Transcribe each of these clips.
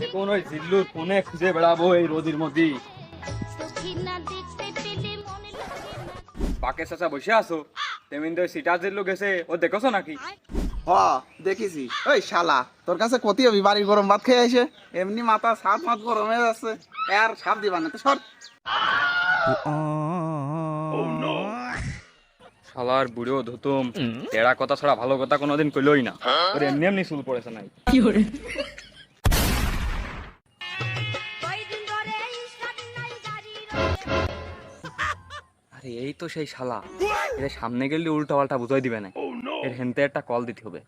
এখন ওই জিল্লুর কোনে খুঁজে বেড়াবো এই রোদের মধ্যে। পাকে চাচা বসে আছো, তেমিন তো সিটার জিল্লু গেছে, ও দেখছো নাকি? হ দেখিছি। ওই শালা তোর কাছে কতি হবি, বাড়ির গরম ভাত খেয়ে এসে এমনি মাথা সাত মাত গরম হয়ে যাচ্ছে। আর সাপ দিবা না তো সর। শালার বুড়ো ধুতুম, তেরা কথা ছাড়া ভালো কথা কোনোদিন কইলই না। ওর এমনি এমনি চুল পড়েছে নাই। আরে এই তো সেই শালা, এর সামনে গেলে উল্টা পাল্টা বুঝাই দিবে না। এর হেনতে একটা কল দিতে হবে।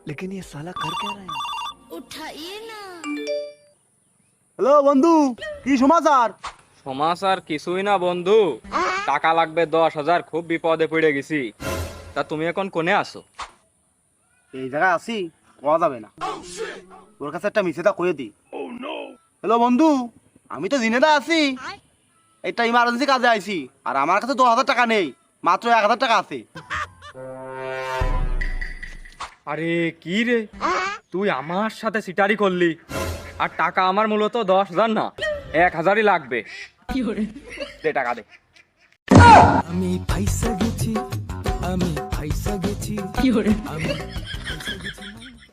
लेकिन ये साला कर क्या रहा है? उठाइए ना। হ্যালো বন্ধু, কি সমাচার? সমাচার কিছুই না বন্ধু, টাকা লাগবে 10,000, খুব বিপদে পড়ে গেছি। তা তুমি এখন কোনে আছো? এই জায়গায় আছি, পাওয়া যাবে না। তোর কাছে একটা মিছেটা কয়ে দি। হ্যালো বন্ধু, আমি তো দিনেদা আছি, একটা ইমার্জেন্সি কাজে আইছি। আর আমার কাছে 10,000 টাকা নেই, মাত্র 1,000 টাকা আছে। আরে কি রে, তুই আমার সাথে সিটারি করলি, আর টাকা আমার মূলত 10,000 না, 1,000ই লাগবে। দে টাকা দে। আমি ফাইসা গেছি, আমি ফাইসা গেছি, আমি